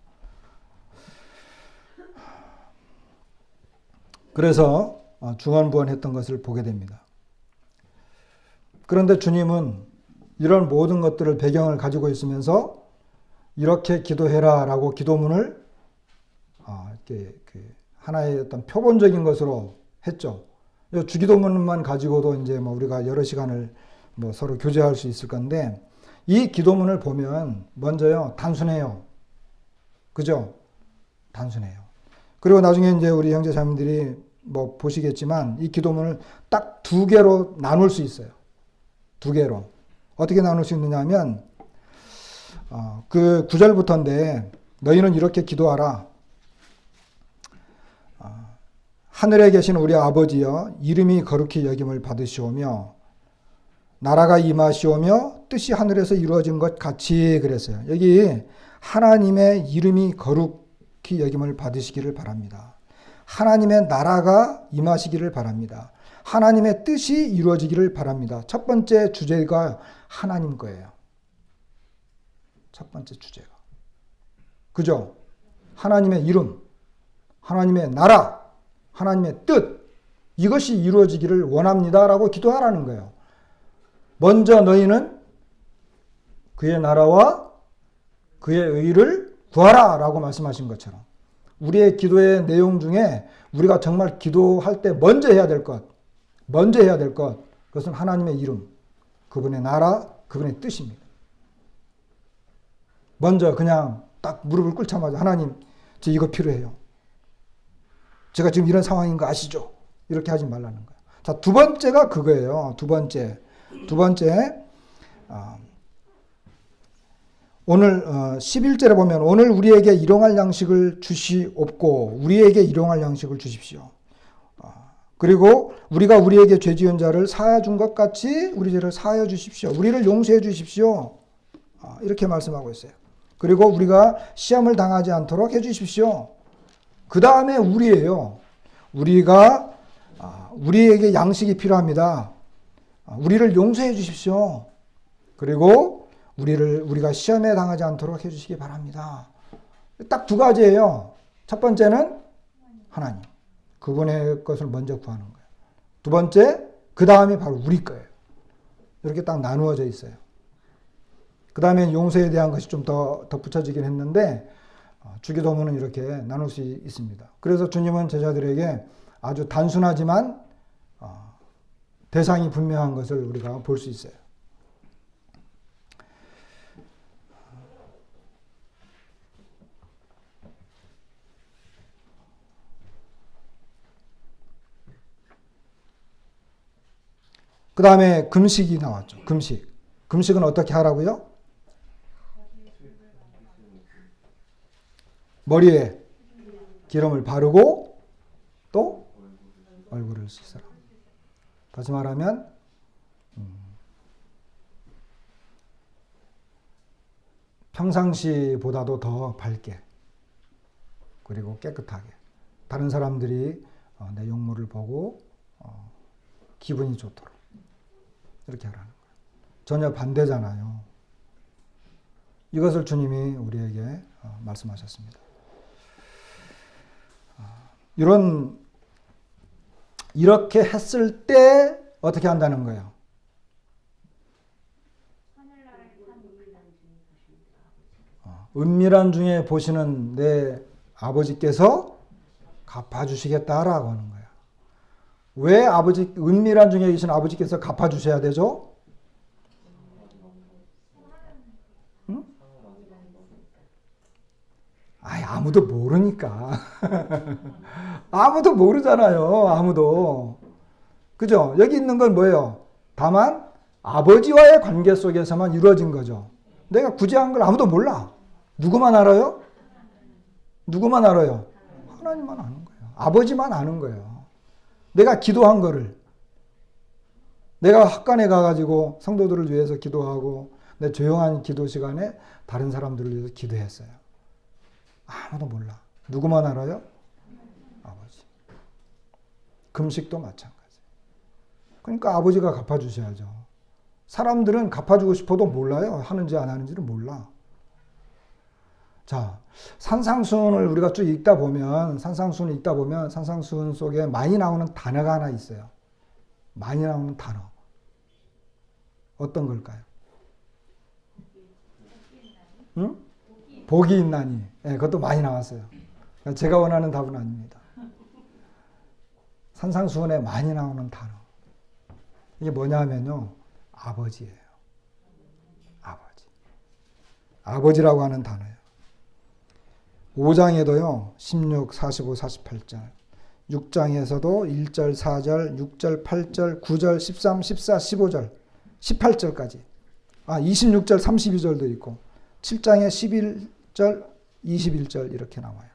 그래서 중언부언했던 것을 보게 됩니다. 그런데 주님은 이런 모든 것들을 배경을 가지고 있으면서 이렇게 기도해라 라고 기도문을 하나의 어떤 표본적인 것으로 했죠. 주기도문만 가지고도 이제 우리가 여러 시간을 서로 교제할 수 있을 건데, 이 기도문을 보면 먼저요, 단순해요. 그죠? 단순해요. 그리고 나중에 이제 우리 형제자매들이 보시겠지만 이 기도문을 딱 두 개로 나눌 수 있어요. 두 개로. 어떻게 나눌 수 있느냐 하면, 그 9절부터인데, 너희는 이렇게 기도하라. 하늘에 계신 우리 아버지여, 이름이 거룩히 여김을 받으시오며, 나라가 임하시오며, 뜻이 하늘에서 이루어진 것 같이 그랬어요. 여기 하나님의 이름이 거룩히 여김을 받으시기를 바랍니다. 하나님의 나라가 임하시기를 바랍니다. 하나님의 뜻이 이루어지기를 바랍니다. 첫 번째 주제가 하나님 거예요. 첫 번째 주제가. 그죠? 하나님의 이름, 하나님의 나라, 하나님의 뜻, 이것이 이루어지기를 원합니다라고 기도하라는 거예요. 먼저 너희는 그의 나라와 그의 의를 구하라라고 말씀하신 것처럼, 우리의 기도의 내용 중에 우리가 정말 기도할 때 먼저 해야 될 것, 그것은 하나님의 이름, 그분의 나라, 그분의 뜻입니다. 먼저 그냥 딱 무릎을 꿇자마자 하나님, 저 이거 필요해요. 제가 지금 이런 상황인 거 아시죠? 이렇게 하지 말라는 거예요. 자, 두 번째가 그거예요. 두 번째. 오늘 11절에 보면 오늘 우리에게 일용할 양식을 주시옵고 우리에게 일용할 양식을 주십시오. 그리고 우리가 우리에게 죄 지은 자를 사하여 준 것 같이 우리 죄를 사하여 주십시오. 우리를 용서해 주십시오. 이렇게 말씀하고 있어요. 그리고 우리가 시험을 당하지 않도록 해 주십시오. 그 다음에 우리예요. 우리에게 양식이 필요합니다. 우리를 용서해 주십시오. 그리고 우리가 시험에 당하지 않도록 해 주시기 바랍니다. 딱 두 가지예요. 첫 번째는 하나님. 그분의 것을 먼저 구하는 거예요. 두 번째, 그 다음이 바로 우리 거예요. 이렇게 딱 나누어져 있어요. 그 다음에 용서에 대한 것이 좀 더 덧붙여지긴 했는데, 주기도문은 이렇게 나눌 수 있습니다. 그래서 주님은 제자들에게 아주 단순하지만 대상이 분명한 것을 우리가 볼 수 있어요. 그 다음에 금식이 나왔죠. 금식은 어떻게 하라고요? 머리에 기름을 바르고 또 얼굴을 씻어라. 다시 말하면 평상시보다도 더 밝게 그리고 깨끗하게 다른 사람들이 내 용모를 보고 기분이 좋도록 이렇게 하라는 거예요. 전혀 반대잖아요. 이것을 주님이 우리에게 말씀하셨습니다. 이렇게 했을 때 어떻게 한다는 거예요? 은밀한 중에 보시는 내 아버지께서 갚아주시겠다라고 하는 거예요. 왜 은밀한 중에 계신 아버지께서 갚아주셔야 되죠? 응? 아무도 모르니까. 아무도 모르잖아요. 아무도. 그죠? 여기 있는 건 뭐예요? 다만 아버지와의 관계 속에서만 이루어진 거죠. 내가 굳이 한 걸 아무도 몰라. 누구만 알아요? 누구만 알아요? 하나님만 아는 거예요. 아버지만 아는 거예요. 내가 기도한 거를. 내가 학관에 가가지고 성도들을 위해서 기도하고 내 조용한 기도 시간에 다른 사람들을 위해서 기도했어요. 아무도 몰라. 누구만 알아요? 아버지. 금식도 마찬가지. 그러니까 아버지가 갚아주셔야죠. 사람들은 갚아주고 싶어도 몰라요. 하는지 안 하는지를 몰라. 자, 산상수훈을 우리가 쭉 읽다 보면 산상수훈 속에 많이 나오는 단어가 하나 있어요. 많이 나오는 단어. 어떤 걸까요? 응? 복이 있나니. 네, 그것도 많이 나왔어요. 제가 원하는 답은 아닙니다. 산상수훈에 많이 나오는 단어. 이게 뭐냐 하면요. 아버지예요. 아버지. 아버지라고 하는 단어예요. 5장에도요. 16, 45, 48절. 6장에서도 1절, 4절, 6절, 8절, 9절, 13, 14, 15절, 18절까지. 26절, 32절도 있고 7장에 11절, 21절 이렇게 나와요.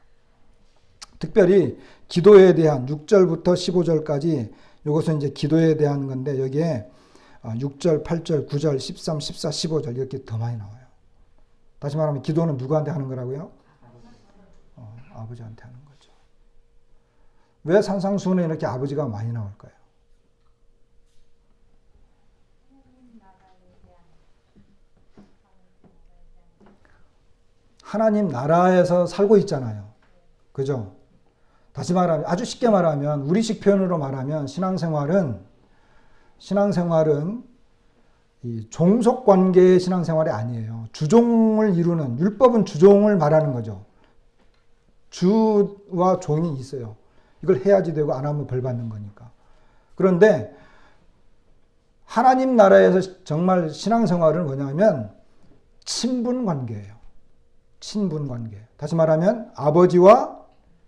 특별히 기도에 대한 6절부터 15절까지 이것은 이제 기도에 대한 건데 여기에 6절, 8절, 9절, 13, 14, 15절 이렇게 더 많이 나와요. 다시 말하면 기도는 누구한테 하는 거라고요? 아버지한테 하는 거죠. 왜 산상수훈에 이렇게 아버지가 많이 나올까요? 하나님 나라에서 살고 있잖아요. 그죠? 다시 말하면 아주 쉽게 말하면 우리식 표현으로 말하면 신앙생활은 이 종속 관계의 신앙생활이 아니에요. 주종을 이루는 율법은 주종을 말하는 거죠. 주와 종이 있어요. 이걸 해야지 되고 안 하면 벌 받는 거니까. 그런데 하나님 나라에서 정말 신앙생활은 뭐냐면 친분 관계예요. 친분 관계. 다시 말하면 아버지와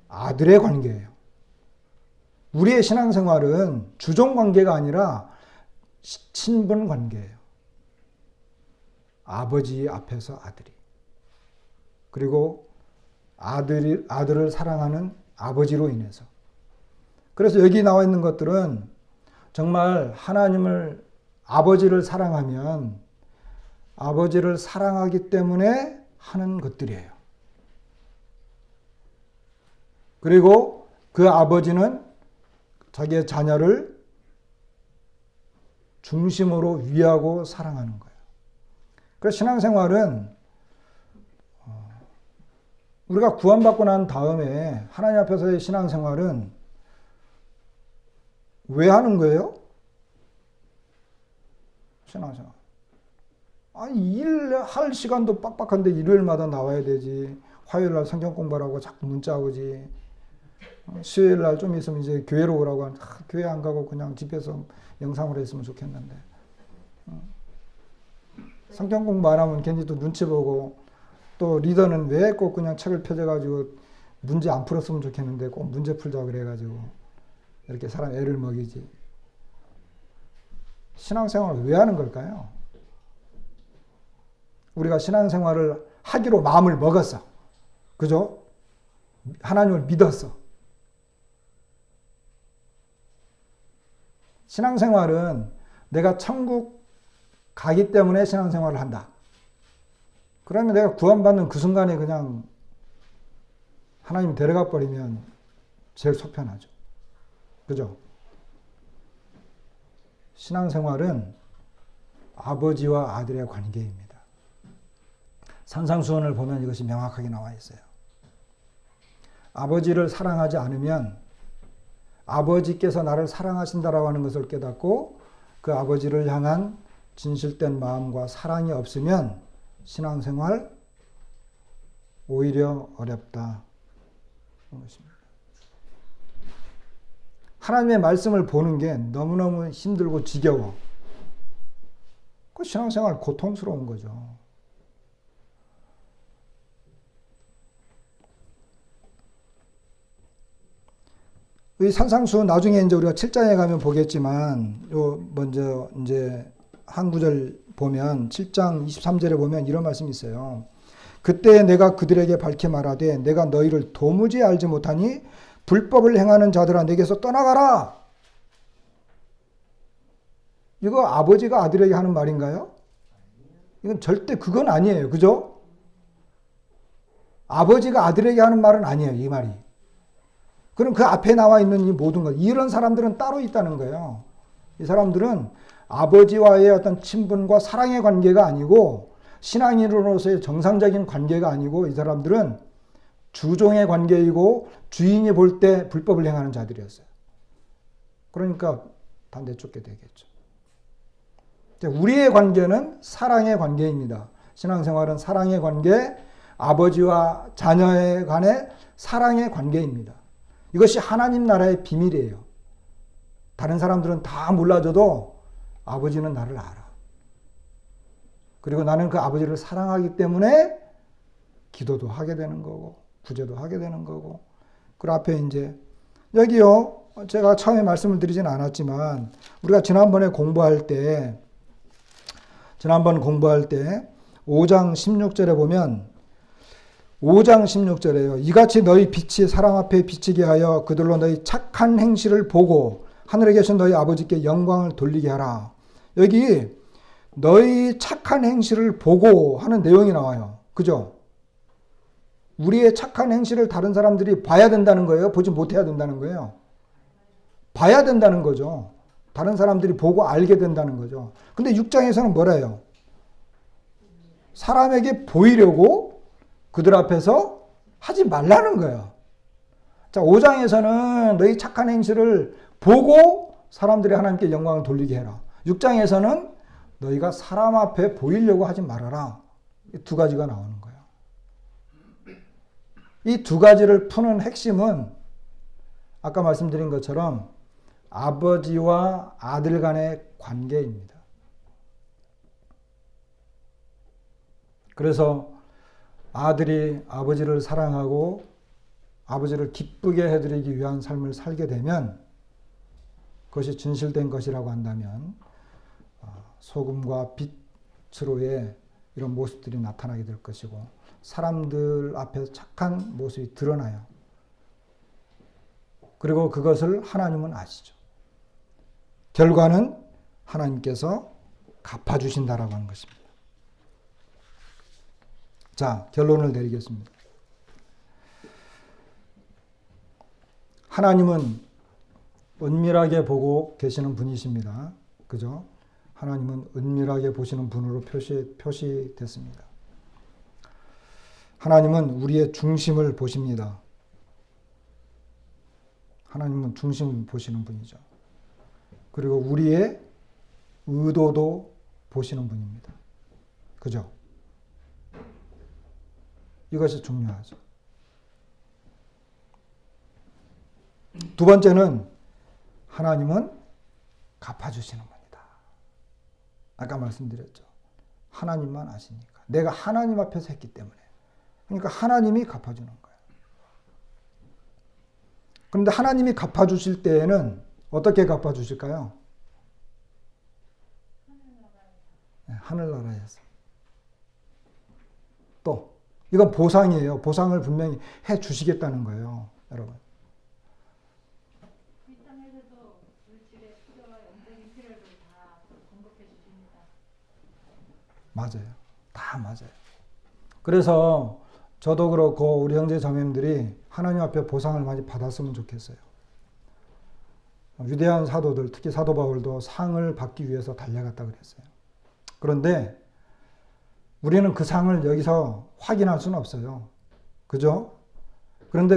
아들의 관계예요. 우리의 신앙생활은 주종 관계가 아니라 친분 관계예요. 아버지 앞에서 아들이. 그리고 아들을 사랑하는 아버지로 인해서. 그래서 여기 나와 있는 것들은 정말 아버지를 사랑하면 아버지를 사랑하기 때문에 하는 것들이에요. 그리고 그 아버지는 자기의 자녀를 중심으로 위하고 사랑하는 거예요. 그래서 신앙생활은 우리가 구원받고 난 다음에 하나님 앞에서의 신앙생활은 왜 하는 거예요? 신앙생활. 일할 시간도 빡빡한데 일요일마다 나와야 되지. 화요일날 성경 공부하라고 자꾸 문자 오지. 수요일날 좀 있으면 이제 교회로 오라고 하는 교회 안 가고 그냥 집에서 영상으로 했으면 좋겠는데. 성경 공부 안 하면 괜히 또 눈치 보고 또 리더는 왜 꼭 그냥 책을 펴져가지고 문제 안 풀었으면 좋겠는데 꼭 문제 풀자고 그래가지고 이렇게 사람 애를 먹이지. 신앙생활을 왜 하는 걸까요? 우리가 신앙생활을 하기로 마음을 먹었어. 그죠? 하나님을 믿었어. 신앙생활은 내가 천국 가기 때문에 신앙생활을 한다. 그러면 내가 구원받는 그 순간에 그냥 하나님 데려가 버리면 제일 속편하죠. 그죠? 신앙생활은 아버지와 아들의 관계입니다. 산상수훈을 보면 이것이 명확하게 나와 있어요. 아버지를 사랑하지 않으면 아버지께서 나를 사랑하신다라고 하는 것을 깨닫고 그 아버지를 향한 진실된 마음과 사랑이 없으면 신앙생활 오히려 어렵다. 하나님의 말씀을 보는 게 너무너무 힘들고 지겨워. 그 신앙생활 고통스러운 거죠. 이 산상수 나중에 이제 우리가 7장에 가면 보겠지만 요 먼저 이제 한 구절 보면 7장 23절에 보면 이런 말씀이 있어요. 그때 내가 그들에게 밝히 말하되 내가 너희를 도무지 알지 못하니 불법을 행하는 자들아 내게서 떠나가라. 이거 아버지가 아들에게 하는 말인가요? 이건 절대 그건 아니에요. 그죠? 아버지가 아들에게 하는 말은 아니에요. 이 말이. 그럼 그 앞에 나와 있는 이 모든 것, 이런 사람들은 따로 있다는 거예요. 이 사람들은 아버지와의 어떤 친분과 사랑의 관계가 아니고 신앙인으로서의 정상적인 관계가 아니고 이 사람들은 주종의 관계이고 주인이 볼 때 불법을 행하는 자들이었어요. 그러니까 다 내쫓게 되겠죠. 우리의 관계는 사랑의 관계입니다. 신앙생활은 사랑의 관계, 아버지와 자녀에 관해 사랑의 관계입니다. 이것이 하나님 나라의 비밀이에요. 다른 사람들은 다 몰라줘도 아버지는 나를 알아. 그리고 나는 그 아버지를 사랑하기 때문에 기도도 하게 되는 거고 구제도 하게 되는 거고. 그 앞에 이제 여기요. 제가 처음에 말씀을 드리진 않았지만 우리가 지난번 공부할 때 5장 16절에 보면 5장 16절에요. 이같이 너희 빛이 사람 앞에 비치게 하여 그들로 너희 착한 행실을 보고 하늘에 계신 너희 아버지께 영광을 돌리게 하라. 여기 너희 착한 행실을 보고 하는 내용이 나와요. 그죠? 우리의 착한 행실을 다른 사람들이 봐야 된다는 거예요? 보지 못해야 된다는 거예요? 봐야 된다는 거죠. 다른 사람들이 보고 알게 된다는 거죠. 근데 6장에서는 뭐래요? 사람에게 보이려고 그들 앞에서 하지 말라는 거예요. 자, 5장에서는 너희 착한 행실을 보고 사람들이 하나님께 영광을 돌리게 해라. 6장에서는 너희가 사람 앞에 보이려고 하지 말아라. 이 두 가지가 나오는 거예요. 이 두 가지를 푸는 핵심은 아까 말씀드린 것처럼 아버지와 아들 간의 관계입니다. 그래서 아들이 아버지를 사랑하고 아버지를 기쁘게 해드리기 위한 삶을 살게 되면 그것이 진실된 것이라고 한다면 소금과 빛으로의 이런 모습들이 나타나게 될 것이고 사람들 앞에서 착한 모습이 드러나요. 그리고 그것을 하나님은 아시죠. 결과는 하나님께서 갚아주신다라고 하는 것입니다. 자, 결론을 내리겠습니다. 하나님은 은밀하게 보고 계시는 분이십니다. 그죠? 하나님은 은밀하게 보시는 분으로 표시됐습니다. 하나님은 우리의 중심을 보십니다. 하나님은 중심을 보시는 분이죠. 그리고 우리의 의도도 보시는 분입니다. 그죠? 이것이 중요하죠. 두 번째는 하나님은 갚아주시는 분이다. 아까 말씀드렸죠. 하나님만 아시니까. 내가 하나님 앞에서 했기 때문에. 그러니까 하나님이 갚아주는 거예요. 그런데 하나님이 갚아주실 때에는 어떻게 갚아주실까요? 하늘나라에서. 또 이건 보상이에요. 보상을 분명히 해 주시겠다는 거예요. 여러분. 이 땅에서도 물질의 필요와 영적인 필요를 다 공급해 주십니다. 맞아요. 다 맞아요. 그래서 저도 그렇고 우리 형제 자매님들이 하나님 앞에 보상을 많이 받았으면 좋겠어요. 위대한 사도들, 특히 사도 바울도 상을 받기 위해서 달려갔다 그랬어요. 그런데 우리는 그 상을 여기서 확인할 수는 없어요. 그죠? 그런데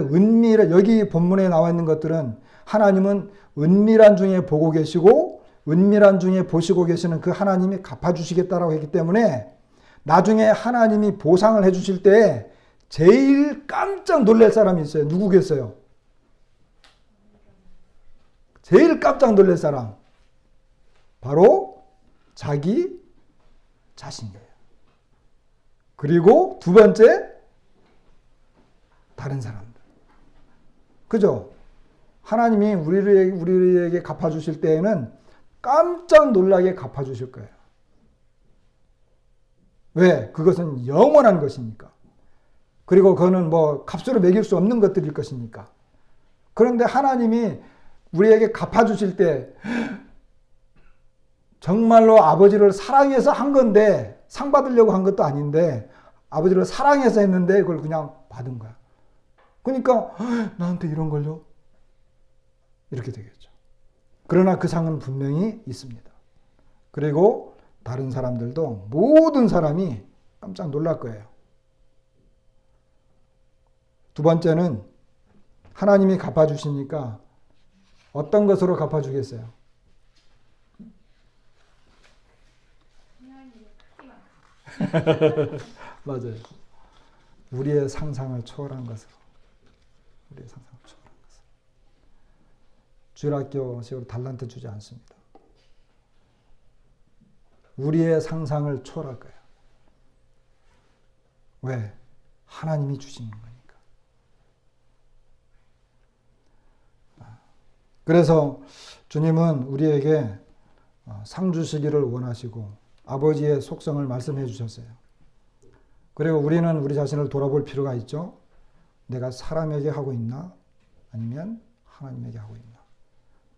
여기 본문에 나와 있는 것들은 하나님은 은밀한 중에 보고 계시고 은밀한 중에 보시고 계시는 그 하나님이 갚아주시겠다라고 했기 때문에 나중에 하나님이 보상을 해주실 때 제일 깜짝 놀랄 사람이 있어요. 누구겠어요? 제일 깜짝 놀랄 사람. 바로 자기 자신이에요. 그리고 두 번째, 다른 사람들. 그죠? 하나님이 우리에게 갚아주실 때에는 깜짝 놀라게 갚아주실 거예요. 왜? 그것은 영원한 것이니까. 그리고 그거는 뭐 값으로 매길 수 없는 것들일 것이니까. 그런데 하나님이 우리에게 갚아주실 때 정말로 아버지를 사랑해서 한 건데 상 받으려고 한 것도 아닌데 아버지를 사랑해서 했는데 그걸 그냥 받은 거야. 그러니까 나한테 이런 걸요? 이렇게 되겠죠. 그러나 그 상은 분명히 있습니다. 그리고 다른 사람들도 모든 사람이 깜짝 놀랄 거예요. 두 번째는 하나님이 갚아주시니까 어떤 것으로 갚아주겠어요? 맞아요. 우리의 상상을 초월한 것으로. 우리의 상상을 초월한 것으로. 주일학교식으로 달란트 주지 않습니다. 우리의 상상을 초월할 거예요. 왜? 하나님이 주시는 거니까. 그래서 주님은 우리에게 상 주시기를 원하시고 아버지의 속성을 말씀해 주셨어요. 그리고 우리는 우리 자신을 돌아볼 필요가 있죠. 내가 사람에게 하고 있나? 아니면 하나님에게 하고 있나?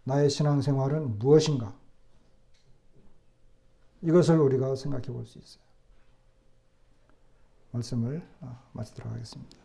나의 신앙생활은 무엇인가? 이것을 우리가 생각해 볼 수 있어요. 말씀을 마치도록 하겠습니다.